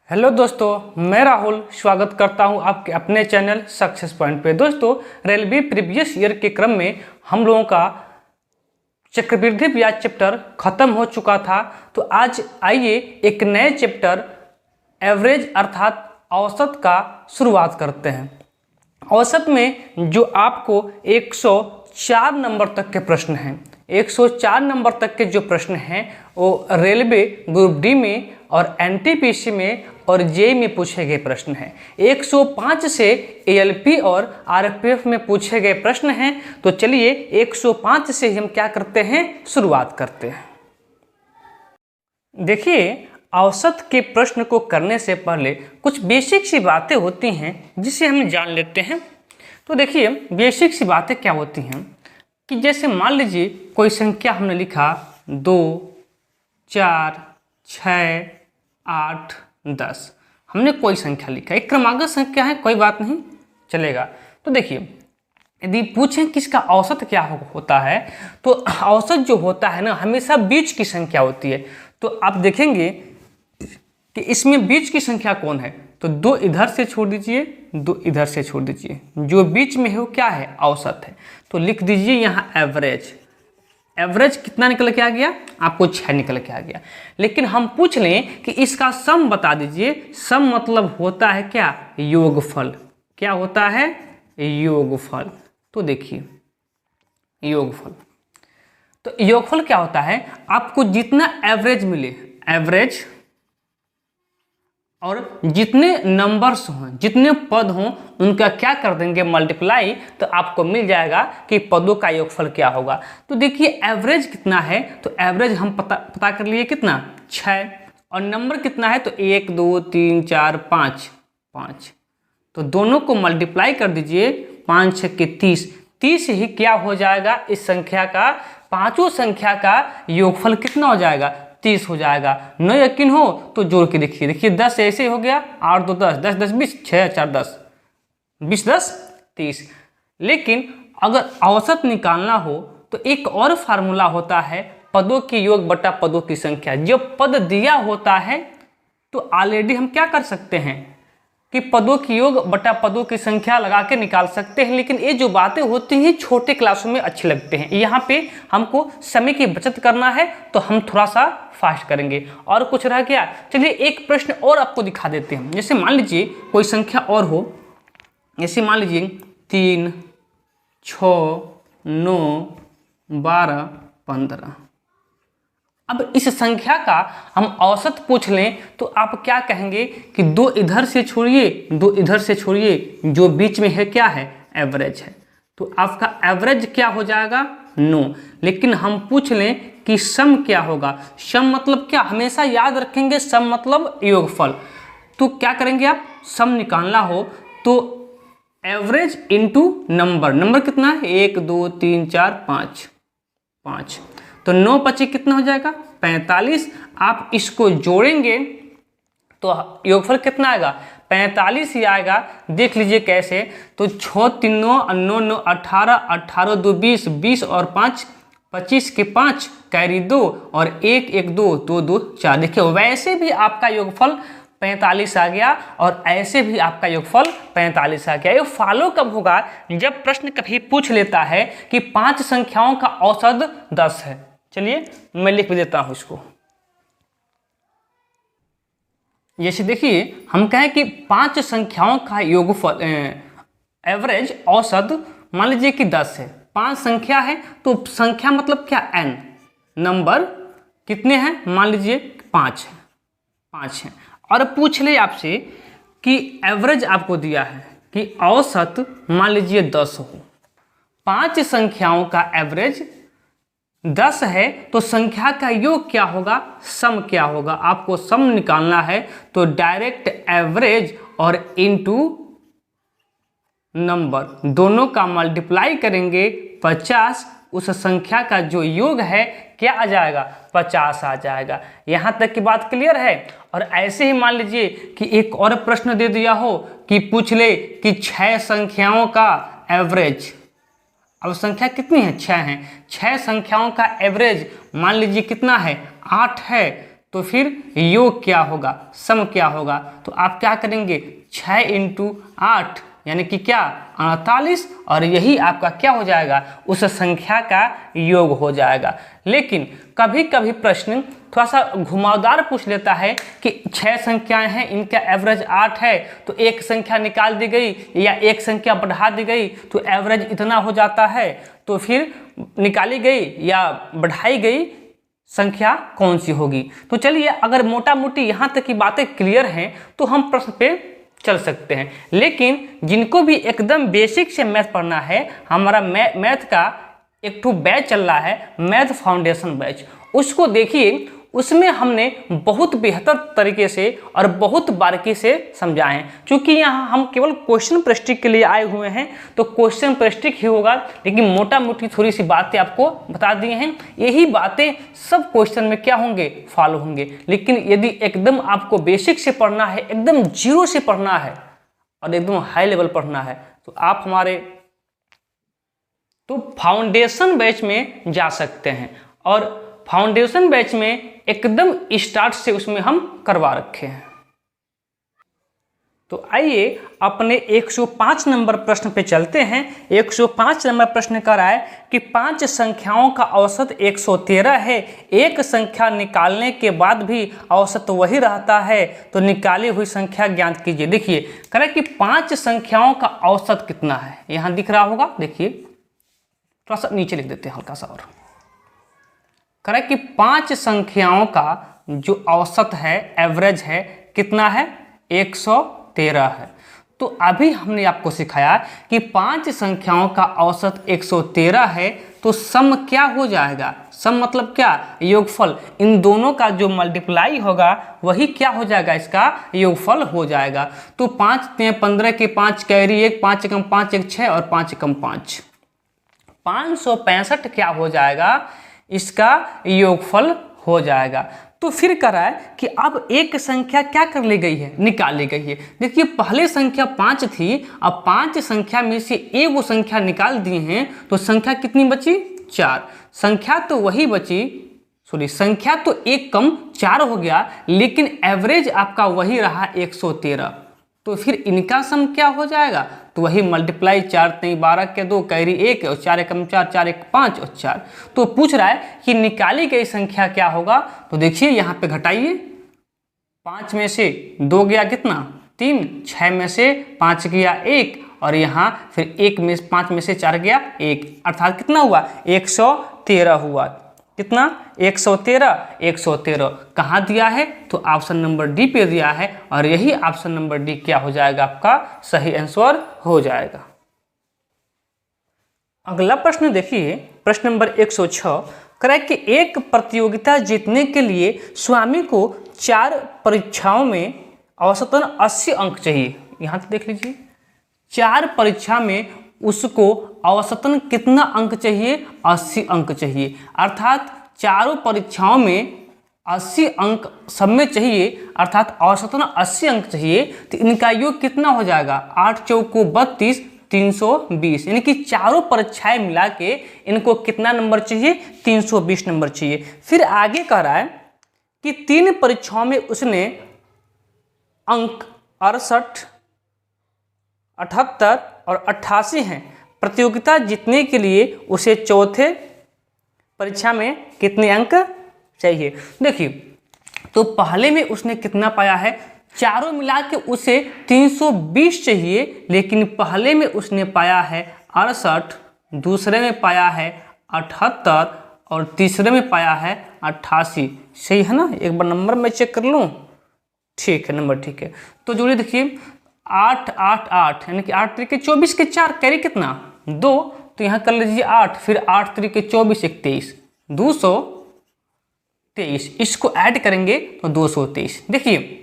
Hello दोस्तों, मैं राहुल स्वागत करता हूं आपके अपने चैनल सक्सेस पॉइंट पे। दोस्तों, रेलवे प्रीवियस ईयर के क्रम में हम लोगों का चक्रवृद्धि ब्याज चैप्टर खत्म हो चुका था। तो आज आइए एक नए चैप्टर एवरेज अर्थात औसत का शुरुआत करते हैं। औसत में जो आपको 104 नंबर तक के प्रश्न हैं, 104 नंबर तक के जो प्रश्न हैं वो रेलवे ग्रुप डी में और एनटीपीसी में और जेईई में पूछे गए प्रश्न हैं। 105 से एएलपी और आरपीएफ में पूछे गए प्रश्न हैं। तो चलिए 105 से हम क्या करते हैं, शुरुआत करते हैं। देखिए, औसत के प्रश्न को करने से पहले कुछ बेसिक सी बातें होती हैं जिसे हम जान लेते हैं। तो देखिए, बेसिक सी बातें क्या होती हैं कि जैसे मान लीजिए कोई संख्या हमने लिखा 2, 4, 6, 8, 10। हमने कोई संख्या लिखा, एक क्रमागत संख्या है, कोई बात नहीं, चलेगा। तो देखिए, यदि पूछें कि इसका औसत क्या होता है, तो औसत जो होता है ना, हमेशा बीच की संख्या होती है। तो आप देखेंगे कि इसमें बीच की संख्या कौन है, तो 2 इधर से छोड़ दीजिए, 2 इधर से छोड़ दीजिए, जो बीच में है वो क्या है, औसत है। तो लिख दीजिए यहाँ एवरेज। एवरेज कितना निकल के आ गया, आपको 6 निकल के आ गया। लेकिन हम पूछ लें कि इसका सम बता दीजिए। सम मतलब होता है क्या, योगफल। क्या होता है, योगफल। तो देखिए, योगफल, तो योगफल क्या होता है, आपको जितना एवरेज मिले, एवरेज और जितने नंबर्स हों, जितने पद हों, उनका क्या कर देंगे, मल्टीप्लाई। तो आपको मिल जाएगा कि पदों का योगफल क्या होगा। तो देखिए, एवरेज कितना है, तो एवरेज हम पता कर लिए कितना, 6। और नंबर कितना है, तो 1, 2, 3, 4, 5। तो दोनों को मल्टीप्लाई कर दीजिए, 5 6 के 30। 30 ही क्या हो जाएगा, इस संख्या का, पांचों संख्या का योगफल कितना हो जाएगा, 30 हो जाएगा। न यकीन हो तो जोड़ के देखिए। देखिए 10 ऐसे हो गया, 8 2 10, 10 10 20, 6 4 10, 20 10 30। लेकिन अगर औसत निकालना हो तो एक और फार्मूला होता है, पदों की योग बटा पदों की संख्या। जब पद दिया होता है तो ऑलरेडी हम क्या कर सकते हैं कि पदों की योग बटा पदों की संख्या लगा के निकाल सकते हैं। लेकिन ये जो बातें होती हैं छोटे क्लासों में अच्छे लगते हैं। यहाँ पे हमको समय की बचत करना है तो हम थोड़ा सा फास्ट करेंगे। और कुछ रह गया, चलिए एक प्रश्न और आपको दिखा देते हैं। जैसे मान लीजिए कोई संख्या और हो, जैसे मान लीजिए 3, 6, 9, 12, 15। अब इस संख्या का हम औसत पूछ लें तो आप क्या कहेंगे कि 2 इधर से छोड़िए, 2 इधर से छोड़िए, जो बीच में है क्या है, एवरेज है। तो आपका एवरेज क्या हो जाएगा, 9। लेकिन हम पूछ लें कि सम क्या होगा। सम मतलब क्या, हमेशा याद रखेंगे, सम मतलब योगफल। तो क्या करेंगे आप, सम निकालना हो तो एवरेज इंटू नंबर। नंबर कितना है, 1 2 3 4 5। तो 9 5 कितना हो जाएगा, 45। आप इसको जोड़ेंगे तो योगफल कितना आएगा, 45 ही आएगा। देख लीजिए कैसे, तो 6 3 9 9 9 18, 18 2 20, 20 और 5 25 के 5 कैरी 2 और 1 1 2 2 2 4। देखिए वैसे भी आपका योगफल 45 आ गया और ऐसे भी आपका योगफल 45 आ गया। ये फॉलो कब होगा, जब प्रश्न कभी पूछ लेता है कि 5 संख्याओं का औसत 10 है। चलिए मैं लिख देता हूं इसको। जैसे देखिए, हम कहें कि 5 संख्याओं का योगफल एवरेज औसत मान लीजिए कि 10 है। 5 संख्या है तो संख्या मतलब क्या, n। नंबर कितने हैं, मान लीजिए 5 है। और पूछ ले आपसे कि एवरेज आपको दिया है कि औसत मान लीजिए 10 हो। 5 संख्याओं का एवरेज 10 है तो संख्या का योग क्या होगा, सम क्या होगा। आपको सम निकालना है तो डायरेक्ट एवरेज और इनटू नंबर दोनों का मल्टीप्लाई करेंगे 50। उस संख्या का जो योग है क्या आ जाएगा, 50 आ जाएगा। यहां तक की बात क्लियर है। और ऐसे ही मान लीजिए कि एक और प्रश्न दे दिया हो कि पूछ ले कि 6 संख्याओं का एवरेज। अब संख्या कितनी है, 6 है। 6 संख्याओं का एवरेज मान लीजिए कितना है, 8 है। तो फिर योग क्या होगा, सम क्या होगा। तो आप क्या करेंगे, 6 × 8 यानी कि क्या 48, और यही आपका क्या हो जाएगा, उस संख्या का योग हो जाएगा। लेकिन कभी कभी प्रश्न थोड़ा सा घुमावदार पूछ लेता है कि 6 संख्याएं हैं, इनका एवरेज 8 है, तो एक संख्या निकाल दी गई या एक संख्या बढ़ा दी गई तो एवरेज इतना हो जाता है। तो फिर निकाली गई या बढ़ाई गई संख्या कौन सी होगी। तो चलिए, अगर मोटा मोटी यहाँ तक की बातें क्लियर हैं तो हम प्रश्न पे चल सकते हैं। लेकिन जिनको भी एकदम बेसिक से मैथ पढ़ना है, हमारा मैथ का एक ठो बैच चल रहा है, मैथ फाउंडेशन बैच, उसको देखिए। उसमें हमने बहुत बेहतर तरीके से और बहुत बारीकी से समझाए हैं। क्योंकि यहाँ हम केवल क्वेश्चन प्रैक्टिस के लिए आए हुए हैं, तो क्वेश्चन प्रैक्टिस ही होगा, लेकिन मोटा मोटी थोड़ी सी बातें आपको बता दी हैं। यही बातें सब क्वेश्चन में क्या होंगे, फॉलो होंगे। लेकिन यदि एकदम आपको बेसिक से पढ़ना है, एकदम जीरो से पढ़ना है और एकदम हाई लेवल पढ़ना है, तो आप हमारे फाउंडेशन बैच में जा सकते हैं। और फाउंडेशन बैच में एकदम स्टार्ट से उसमें हम करवा रखे हैं। तो आइए अपने 105 नंबर प्रश्न पे चलते हैं। 105 नंबर प्रश्न कर रहा है कि 5 संख्याओं का औसत 113 है, एक संख्या निकालने के बाद भी औसत वही रहता है, तो निकाली हुई संख्या ज्ञात कीजिए। देखिए कह रहा है कि 5 संख्याओं का औसत कितना है, यहाँ दिख रहा होगा, देखिए थोड़ा सा नीचे लिख देते हैं हल्का सा। और कह रहा है कि 5 संख्याओं का जो औसत है, एवरेज है, कितना है, 113 है। तो अभी हमने आपको सिखाया कि 5 संख्याओं का औसत 113 है, तो सम क्या हो जाएगा, सम मतलब क्या, योगफल। इन दोनों का जो मल्टीप्लाई होगा वही क्या हो जाएगा, इसका योगफल हो जाएगा। तो 5 × 15 के 5 कैरी 1, 5 × 5 1 6 और 5 × 5 565 क्या हो जाएगा, इसका योगफल हो जाएगा। तो फिर कह रहा है कि अब एक संख्या क्या कर ली गई है, निकाल ली गई है। देखिए पहले संख्या 5 थी, अब 5 संख्या में से एक वो संख्या निकाल दी हैं, तो संख्या कितनी बची, 4। संख्या तो वही बची, संख्या तो एक कम 4 हो गया, लेकिन एवरेज आपका वही रहा 113। तो फिर इनका सम क्या हो जाएगा, तो वही मल्टीप्लाई 4 × 12 के 2 कैरी 1 और 4 × 4 4 × 5 और 4। तो पूछ रहा है कि निकाली गई संख्या क्या होगा। तो देखिए यहाँ पे घटाइए, 5 में से 2 गया कितना, 3, 6 में से 5 गया 1, और यहाँ फिर 5 में से 4 गया 1, अर्थात कितना हुआ, 113 हुआ। कितना, 113 कहाँ दिया है, तो ऑप्शन नंबर डी पे दिया है, और यही ऑप्शन नंबर डी क्या हो जाएगा, आपका सही आंसर हो जाएगा। अगला प्रश्न देखिए, प्रश्न नंबर 106 कह रहा है कि एक प्रतियोगिता जीतने के लिए स्वामी को 4 परीक्षाओं में औसतन 80 अंक चाहिए। यहाँ तो देख लीजिए, 4 परीक्षा में उसको औसतन कितना अंक चाहिए, 80 अंक चाहिए। अर्थात चारों परीक्षाओं में 80 अंक सब में चाहिए, अर्थात औसतन 80 अंक चाहिए। तो इनका योग कितना हो जाएगा, 8 चौको 32, 320, यानी कि चारों परीक्षाएं मिला के इनको कितना नंबर चाहिए, 320 नंबर चाहिए। फिर आगे कह रहा है कि 3 परीक्षाओं में उसने अंक 68, 78 और 88 हैं। प्रतियोगिता जीतने के लिए उसे चौथे परीक्षा में कितने अंक चाहिए। देखिए तो पहले में उसने कितना पाया है, चारों मिला के उसे 320 चाहिए, लेकिन पहले में उसने पाया है 68, दूसरे में पाया है 78 और तीसरे में पाया है 88। सही है ना, एक बार नंबर मैं चेक कर लूँ, ठीक है नंबर ठीक है। तो जोड़िए, देखिए 8 8 8 यानी कि 8 3 के 24 के 4 कैरी कितना 2, तो यहाँ कर लीजिए 8, फिर 8 3 के 24 1 23, 223, इसको ऐड करेंगे तो 223। देखिए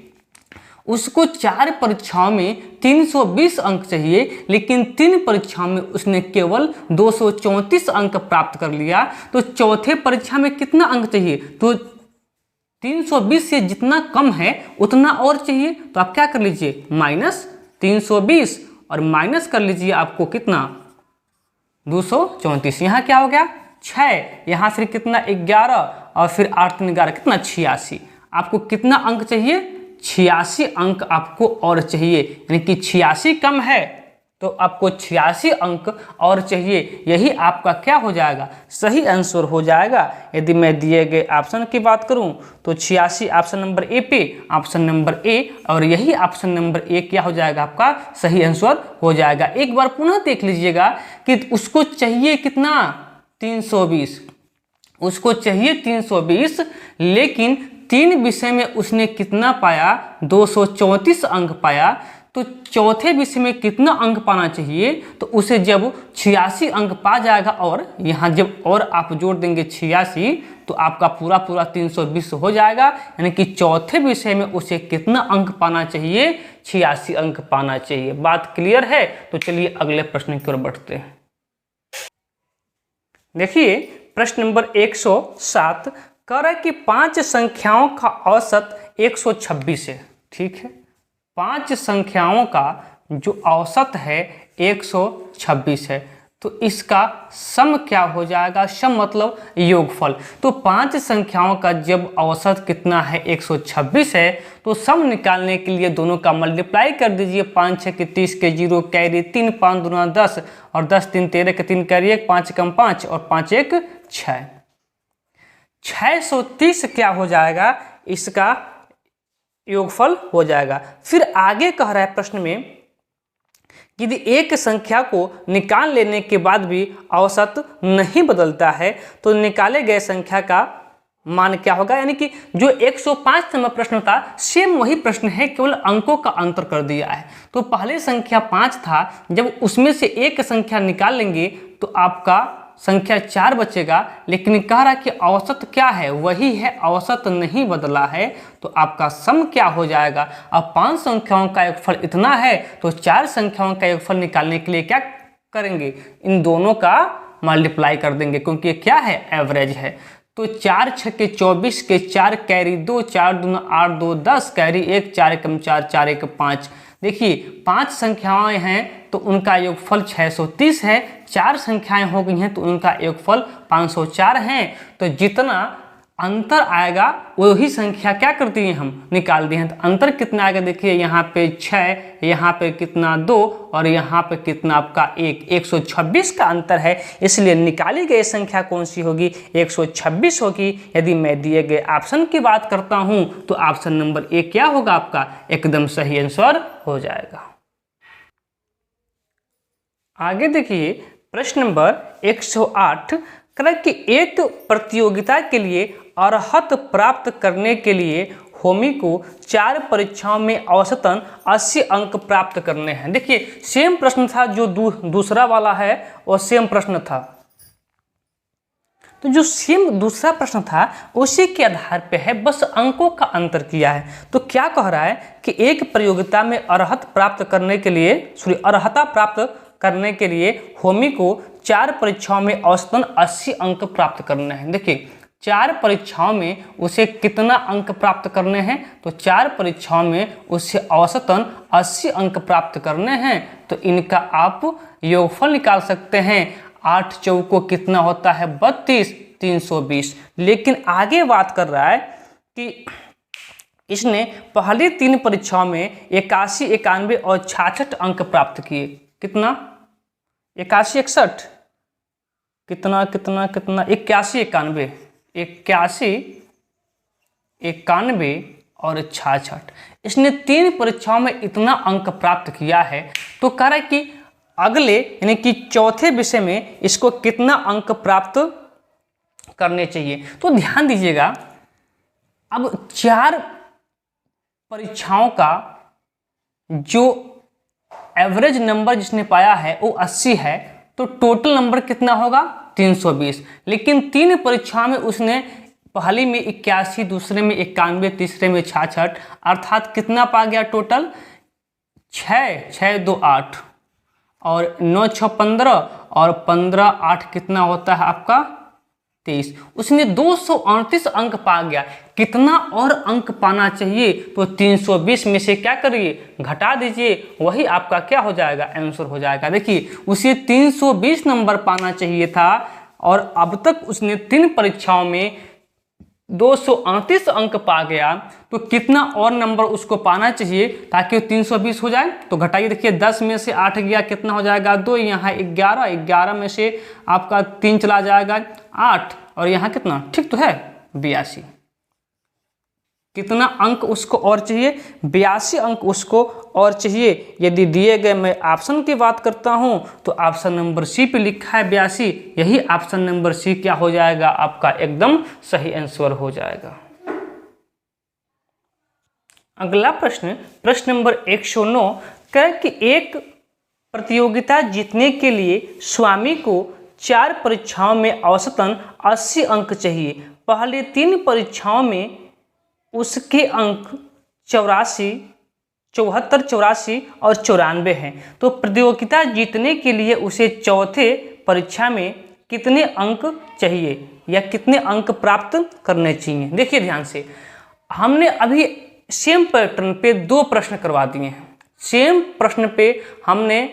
उसको 4 परीक्षाओं में 320 अंक चाहिए, लेकिन 3 परीक्षाओं में उसने केवल 234 अंक प्राप्त कर लिया। तो चौथे परीक्षा में कितना अंक चाहिए, तो 320 से जितना कम है उतना और चाहिए। तो आप क्या कर लीजिए, माइनस 320 और माइनस कर लीजिए आपको कितना 234। यहाँ क्या हो गया 6, यहाँ फिर कितना 11 और फिर 8 3 11 कितना 86। आपको कितना अंक चाहिए, 86 अंक आपको और चाहिए, यानी कि 86 कम है तो आपको 86 अंक और चाहिए। यही आपका क्या हो जाएगा, सही आंसर हो जाएगा। यदि मैं दिए गए ऑप्शन की बात करूं तो 86 ऑप्शन नंबर ए पे, ऑप्शन नंबर ए, और यही ऑप्शन नंबर ए क्या हो जाएगा, आपका सही आंसर हो जाएगा। एक बार पुनः देख लीजिएगा कि उसको चाहिए कितना, 320, उसको चाहिए 320, लेकिन 3 विषय में उसने कितना पाया, 234 अंक पाया। तो चौथे विषय में कितना अंक पाना चाहिए, तो उसे जब 86 अंक पा जाएगा, और यहाँ जब और आप जोड़ देंगे 86, तो आपका पूरा 320 हो जाएगा। यानी कि चौथे विषय में उसे कितना अंक पाना चाहिए, 86 अंक पाना चाहिए। बात क्लियर है? तो चलिए अगले प्रश्न की ओर बढ़ते हैं। देखिए प्रश्न नंबर 107 कह रहा है कि 5 संख्याओं का औसत 126 है। ठीक है, 5 संख्याओं का जो औसत है 126 है, तो इसका सम क्या हो जाएगा, सम मतलब योगफल। तो 5 संख्याओं का जब औसत कितना है, 126 है, तो सम निकालने के लिए दोनों का मल्टीप्लाई कर दीजिए। 5 6 के 30 के 0 कैरी 3, 5 दूना 10 और 10 3 13 के 3 कैरी 1, 5 कम 5 और 5 1 6, 630 क्या हो जाएगा, इसका योगफल हो जाएगा। फिर आगे कह रहा है प्रश्न में, यदि एक संख्या को निकाल लेने के बाद भी औसत नहीं बदलता है तो निकाले गए संख्या का मान क्या होगा। यानी कि जो 105 नंबर प्रश्न था, सेम वही प्रश्न है, केवल अंकों का अंतर कर दिया है। तो पहले संख्या 5 था, जब उसमें से एक संख्या निकाल लेंगे तो आपका संख्या 4 बचेगा, लेकिन कह रहा कि औसत क्या है, वही है, औसत नहीं बदला है। तो आपका सम क्या हो जाएगा। अब 5 संख्याओं का योगफल इतना है, तो 4 संख्याओं का योगफल निकालने के लिए क्या करेंगे, इन दोनों का मल्टीप्लाई कर देंगे, क्योंकि ये क्या है, एवरेज है। तो 4 6 के 24 के 4 कैरी 2, 4 दूना 8 2 10 कैरी 1, 4 कम 4 4 1 5। देखिए 5 संख्याएं हैं तो उनका योगफल 630 है, 4 संख्याएं हो गई हैं तो उनका योगफल 504 हैं। तो जितना अंतर आएगा वही संख्या क्या कर दिए हम, निकाल दिए हैं। तो अंतर कितना आएगा, देखिए यहाँ पे 6, यहाँ पे कितना 2 और यहाँ पे कितना आपका 1, 126 का अंतर है। इसलिए निकाली गई संख्या कौन सी होगी, 126 होगी। यदि मैं दिए गए ऑप्शन की बात करता हूँ तो ऑप्शन नंबर ए क्या होगा, आपका एकदम सही आंसर हो जाएगा। आगे देखिए प्रश्न नंबर 108 कह कि एक प्रतियोगिता के लिए अर्हत प्राप्त करने के लिए होमी को 4 परीक्षाओं में औसतन 80 अंक प्राप्त करने हैं। देखिए सेम प्रश्न था जो दूसरा वाला है, और सेम प्रश्न था। तो जो सेम दूसरा प्रश्न था उसी के आधार पे है, बस अंकों का अंतर किया है। तो क्या कह रहा है कि एक प्रतियोगिता में अर्हता प्राप्त करने के लिए होमी को 4 परीक्षाओं में औसतन 80 अंक प्राप्त करने हैं। देखिए 4 परीक्षाओं में उसे कितना अंक प्राप्त करने हैं, तो 4 परीक्षाओं में उसे औसतन 80 अंक प्राप्त करने हैं। तो इनका आप योगफल निकाल सकते हैं। 8 चौको कितना होता है, 32, 320। लेकिन आगे बात कर रहा है कि इसने पहली 3 परीक्षाओं में 81, 91 और 66 अंक प्राप्त किए। कितना, 81, 61, कितना 81, 91, 91 और 66। इसने 3 परीक्षाओं में इतना अंक प्राप्त किया है। तो कह रहा है कि अगले यानी कि चौथे विषय में इसको कितना अंक प्राप्त करने चाहिए। तो ध्यान दीजिएगा, अब 4 परीक्षाओं का जो एवरेज नंबर जिसने पाया है वो 80 है, तो टोटल नंबर कितना होगा, 320। लेकिन 3 परीक्षाओं में उसने पहली में 81, दूसरे में 91, तीसरे में 66, अर्थात कितना पा गया टोटल, 6 6 2 8 और 9 6 15 और 15 8 कितना होता है आपका 23। उसने 238 अंक पा गया। कितना और अंक पाना चाहिए, तो 320 में से क्या करिए, घटा दीजिए, वही आपका क्या हो जाएगा, आंसर हो जाएगा। देखिए उसे 320 नंबर पाना चाहिए था, और अब तक उसने 3 परीक्षाओं में 238 अंक पा गया तो कितना और नंबर उसको पाना चाहिए ताकि वो 320 हो जाए? तो घटाइए, देखिए 10 में से 8 गया, कितना हो जाएगा 2, यहाँ 11, 11 में से आपका 3 चला जाएगा 8, और यहाँ कितना, ठीक तो है 82। कितना अंक उसको और चाहिए? 82 अंक उसको और चाहिए। यदि दिए गए, मैं ऑप्शन की बात करता हूं तो ऑप्शन नंबर सी पे लिखा है 82, यही ऑप्शन नंबर सी क्या हो जाएगा आपका एकदम सही आंसर हो जाएगा। अगला प्रश्न, प्रश्न नंबर 109 कह कि एक प्रतियोगिता जीतने के लिए स्वामी को 4 परीक्षाओं में औसतन 80 अंक चाहिए। पहले 3 परीक्षाओं में उसके अंक 74, 84 और 94 हैं। तो प्रतियोगिता जीतने के लिए उसे चौथे परीक्षा में कितने अंक चाहिए या कितने अंक प्राप्त करने चाहिए? देखिए ध्यान से, हमने अभी सेम पैटर्न पे 2 प्रश्न करवा दिए हैं। सेम प्रश्न पे हमने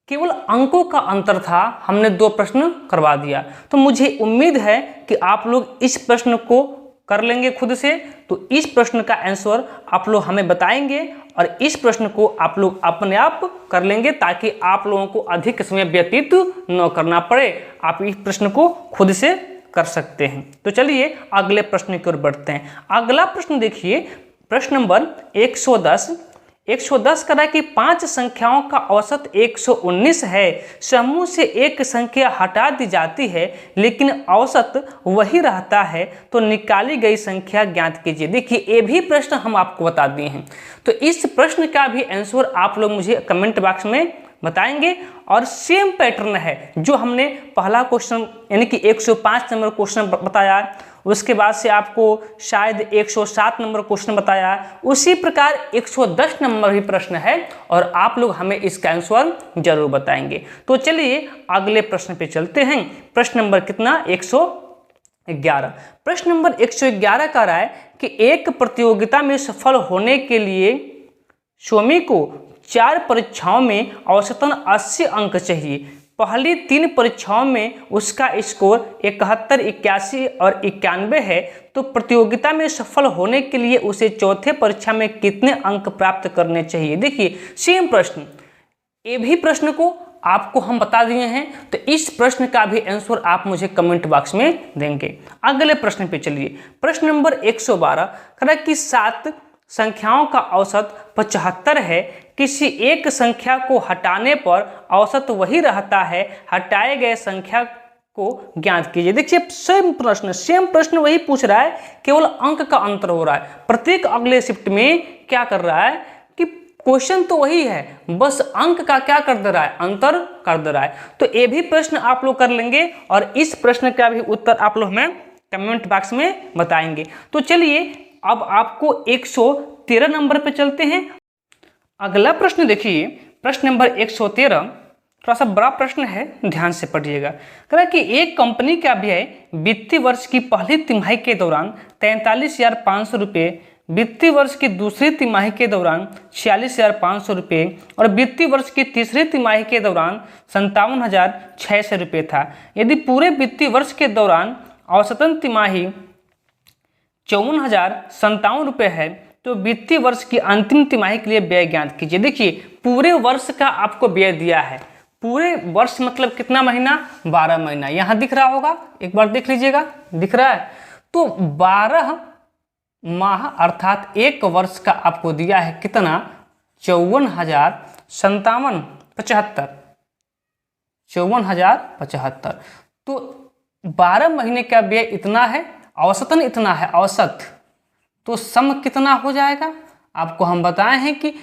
केवल अंकों का अंतर था, हमने 2 प्रश्न करवा दिया। तो मुझे उम्मीद है कि आप लोग इस प्रश्न को कर लेंगे खुद से। तो इस प्रश्न का आंसर आप लोग हमें बताएंगे और इस प्रश्न को आप लोग अपने आप कर लेंगे ताकि आप लोगों को अधिक समय व्यतीत न करना पड़े। आप इस प्रश्न को खुद से कर सकते हैं। तो चलिए अगले प्रश्न की ओर बढ़ते हैं। अगला प्रश्न देखिए, प्रश्न नंबर 110 कह रहा है कि 5 संख्याओं का औसत 119 है। समूह से एक संख्या हटा दी जाती है लेकिन औसत वही रहता है, तो निकाली गई संख्या ज्ञात कीजिए। देखिए ये भी प्रश्न हम आपको बता दिए हैं, तो इस प्रश्न का भी आंसर आप लोग मुझे कमेंट बॉक्स में बताएंगे। और सेम पैटर्न है जो हमने पहला क्वेश्चन यानी कि 105 नंबर क्वेश्चन बताया, उसके बाद से आपको शायद 107 नंबर क्वेश्चन बताया, उसी प्रकार 110 नंबर भी प्रश्न है और आप लोग हमें इसका आंसर जरूर बताएंगे। तो चलिए अगले प्रश्न पे चलते हैं। प्रश्न नंबर कितना, 111। प्रश्न नंबर 111 कह रहा है कि एक प्रतियोगिता में सफल होने के लिए स्वामी को 4 परीक्षाओं में औसतन 80 अंक चाहिए। पहली 3 परीक्षाओं में उसका स्कोर 71, 81 और 91 है, तो प्रतियोगिता में सफल होने के लिए उसे चौथे परीक्षा में कितने अंक प्राप्त करने चाहिए? देखिए सेम प्रश्न, ये भी प्रश्न को आपको हम बता दिए हैं, तो इस प्रश्न का भी आंसर आप मुझे कमेंट बॉक्स में देंगे। अगले प्रश्न पे चलिए। प्रश्न नंबर 112 कह रहा है कि 7 संख्याओं का औसत 75 है। किसी एक संख्या को हटाने पर औसत वही रहता है, हटाए गए संख्या को ज्ञात कीजिए। देखिए सेम प्रश्न वही पूछ रहा है, केवल अंक का अंतर हो रहा है। प्रत्येक अगले शिफ्ट में क्या कर रहा है कि क्वेश्चन तो वही है, बस अंक का क्या कर दे रहा है, अंतर कर दे रहा है। तो ये भी प्रश्न आप लोग कर लेंगे और इस प्रश्न का भी उत्तर आप लोग हमें कमेंट बॉक्स में बताएंगे। तो चलिए अब आपको 113 नंबर पे चलते हैं। अगला प्रश्न देखिए, प्रश्न नंबर 113 थोड़ा सा बड़ा प्रश्न है, ध्यान से पढ़िएगा। कह रहा है कि एक कंपनी का व्यय वित्तीय वर्ष की पहली तिमाही के दौरान 43,500 रुपये, वित्तीय वर्ष की दूसरी तिमाही के दौरान 46,500 रुपये और वित्तीय वर्ष की तीसरी तिमाही के दौरान 57,600 रुपये था। यदि पूरे वित्तीय वर्ष के दौरान औसतन तिमाही 54,057 रुपये है, तो वित्तीय वर्ष की अंतिम तिमाही के लिए व्यय ज्ञात कीजिए। देखिए पूरे वर्ष का आपको व्यय दिया है, पूरे वर्ष मतलब कितना महीना, 12 महीना। यहाँ दिख रहा होगा, एक बार देख लीजिएगा, दिख रहा है। तो 12 माह अर्थात एक वर्ष का आपको दिया है कितना, 54,075। तो 12 महीने का व्यय इतना है, औसतन इतना है औसत, तो सम कितना हो जाएगा आपको हम बताए हैं कि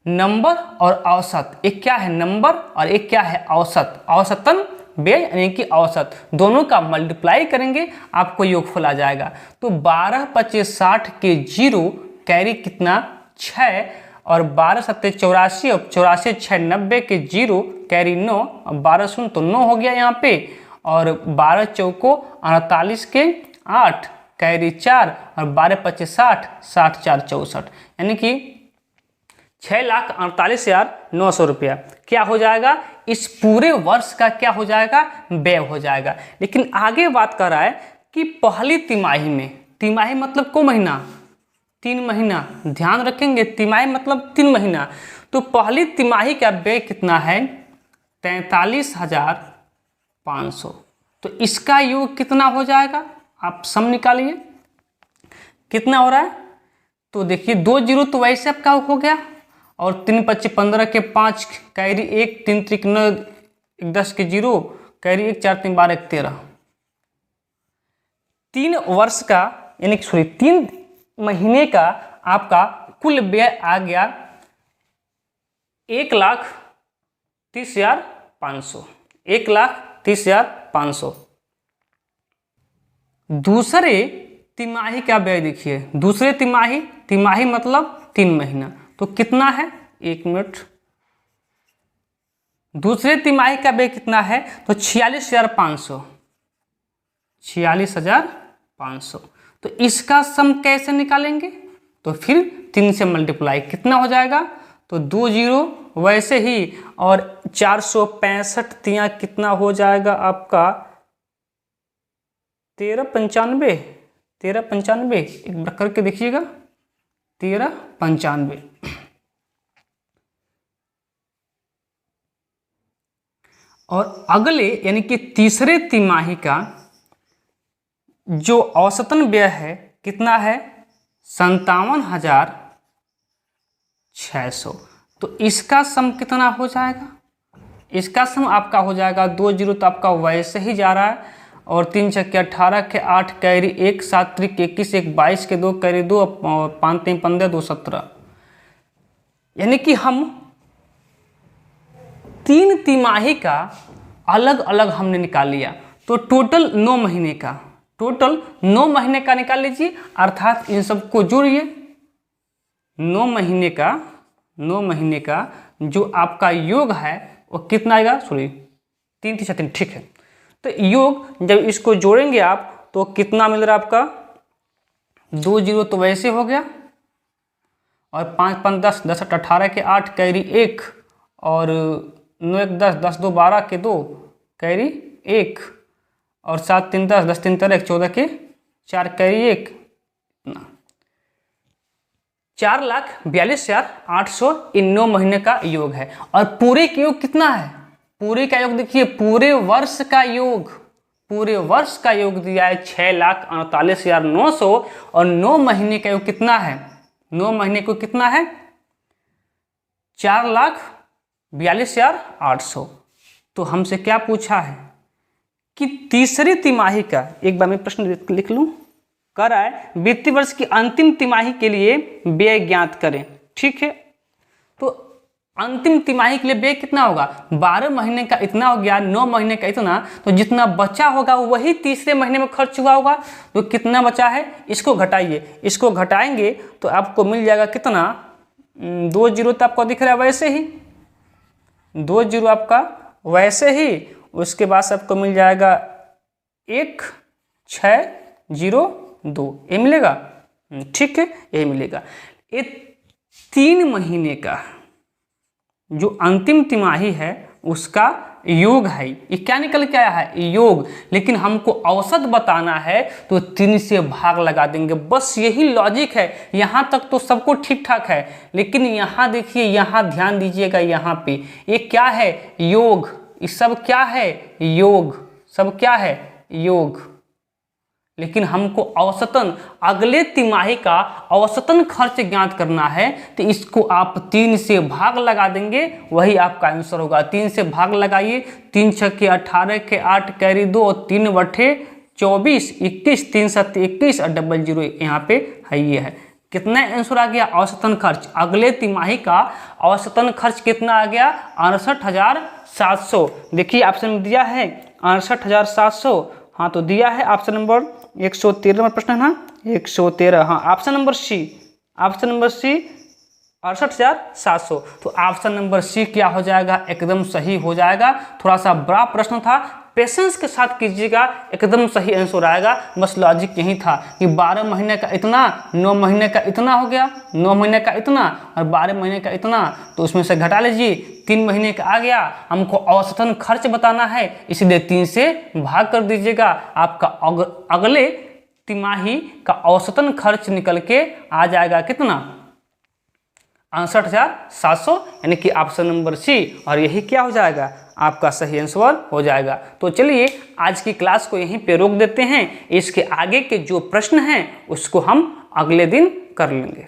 नंबर और औसत, एक क्या है नंबर और एक क्या है औसत। औसतन व्यय यानी कि औसत, दोनों का मल्टीप्लाई करेंगे आपको योगफल आ जाएगा। तो 12 25 60 के 0 कैरी कितना 6 और 12 7 84 और 84 6 90 के 0 कैरी 9 और 12 शून्य तो 9 हो गया यहाँ पे, और 12 चौको 48 के 8 कैरी 4 और 12 25 60 60 4 64, यानी कि 6,48,900 रुपया क्या हो जाएगा, इस पूरे वर्ष का क्या हो जाएगा, व्यय हो जाएगा। लेकिन आगे बात कर रहा है कि पहली तिमाही में, तिमाही मतलब को महीना, 3 महीना, ध्यान रखेंगे तिमाही मतलब 3 महीना, तो पहली तिमाही का व्यय कितना है 43,500। तो इसका योग कितना हो जाएगा, आप सम निकालिए कितना हो रहा है। तो देखिए 2 जीरो तो वैसे आपका हो गया, और 3 25 15 के 5 कैरी 1 3 त्रिक 9 1 10 के 0 कैरी 1 4 3 12 1 13। 3 वर्ष का यानी कि सॉरी 3 महीने का आपका कुल व्यय आ गया 1,30,500, 1,30,500। दूसरे तिमाही का व्यय देखिए, दूसरे तिमाही, तिमाही मतलब 3 महीना, तो कितना है 1 मिनट, दूसरे तिमाही का व्यय कितना है तो 46,500, 46,500। तो इसका सम कैसे निकालेंगे, तो फिर 3 से मल्टीप्लाई कितना हो जाएगा, तो 2 जीरो वैसे ही, और 465 तिया कितना हो जाएगा आपका 1395, 1395, एक बार करके देखिएगा 1395। और अगले यानी कि तीसरे तिमाही का जो औसतन व्यय है कितना है 57,600। तो इसका सम कितना हो जाएगा, इसका सम आपका हो जाएगा 2 जीरो तो आपका वैसे ही जा रहा है, और 3 छक्के 18 के 8 कैरी 1 7 त्रिक 21 1 22 के 2 कैरी 2 और 5 3 15 2 17। यानी कि हम 3 तिमाही का अलग अलग हमने निकाल लिया, तो टोटल 9 महीने का, टोटल 9 महीने का निकाल लीजिए, अर्थात इन सबको जोड़िए। 9 महीने का जो आपका योग है वो कितना आएगा, सॉरी 3 3 3, ठीक है। तो योग जब इसको जोड़ेंगे आप तो कितना मिल रहा है आपका 2 जीरो तो वैसे हो गया, और 5 5 10 10 18 के 8 कैरी 1 और 9 1 10 10 2 12 के 2 कैरी 1 और 7 3 10 10 3 13 14 के 4 कैरी 1, 4,42,800 इन 9 महीने का योग है। और पूरे का योग कितना है, पूरे का योग देखिए, पूरे वर्ष का योग, पूरे वर्ष का योग दिया है 6,48,900, और 9 महीने का योग कितना है, 9 महीने को कितना है 4,42,800। तो हमसे क्या पूछा है कि तीसरी तिमाही का, एक बार मैं प्रश्न लिख लूं, कह रहा है वित्तीय वर्ष की अंतिम तिमाही के लिए व्यय ज्ञात करें, ठीक है। तो अंतिम तिमाही के लिए व्यय कितना होगा, 12 महीने का इतना हो गया, 9 महीने का इतना, तो जितना बचा होगा वही तीसरे महीने में खर्च हुआ होगा। तो कितना बचा है इसको घटाइए, इसको घटाएंगे तो आपको मिल जाएगा कितना, 2 जीरो तो आपको दिख रहा है वैसे ही, 2 जीरो आपका वैसे ही, उसके बाद से आपको मिल जाएगा 1,602, ये मिलेगा, ठीक है, ये मिलेगा। ये 3 महीने का जो अंतिम तिमाही है उसका योग है, ये क्या निकल के आया है योग, लेकिन हमको औसत बताना है तो 3 से भाग लगा देंगे, बस यही लॉजिक है। यहाँ तक तो सबको ठीक ठाक है, लेकिन यहाँ देखिए, यहाँ ध्यान दीजिएगा, यहाँ पे ये क्या है योग, ये सब क्या है योग, सब क्या है योग, लेकिन हमको औसतन अगले तिमाही का औसतन खर्च ज्ञात करना है, तो इसको आप 3 से भाग लगा देंगे, वही आपका आंसर होगा। 3 से भाग लगाइए, 3 छक्के 18 के 8 कैरी 2 और 3 बटे 24 21 3 7 21 और डबल जीरो यहाँ पे है, ये है। कितना आंसर आ गया औसतन खर्च, अगले तिमाही का औसतन खर्च कितना आ गया 68,700। देखिए ऑप्शन में दिया है 68,700, हाँ तो दिया है ऑप्शन नंबर 113 नंबर प्रश्न है ना, 113, हाँ option number c, option number c 68,700। तो ऑप्शन नंबर सी क्या हो जाएगा, एकदम सही हो जाएगा। थोड़ा सा बड़ा प्रश्न था, पेशेंस के साथ कीजिएगा, एकदम सही आंसर आएगा। बस लॉजिक यही था कि 12 महीने का इतना, 9 महीने का इतना हो गया, 9 महीने का इतना और 12 महीने का इतना, तो उसमें से घटा लीजिए, 3 महीने का आ गया। हमको औसतन खर्च बताना है, इसलिए 3 से भाग कर दीजिएगा। आपका अगले तिमाही का औसतन खर्च निकल के आ जाएगा कितना, 68,700, यानी कि ऑप्शन नंबर सी। और यही क्या हो जाएगा, आपका सही आंसर हो जाएगा। तो चलिए आज की क्लास को यहीं पे रोक देते हैं। इसके आगे के जो प्रश्न हैं उसको हम अगले दिन कर लेंगे।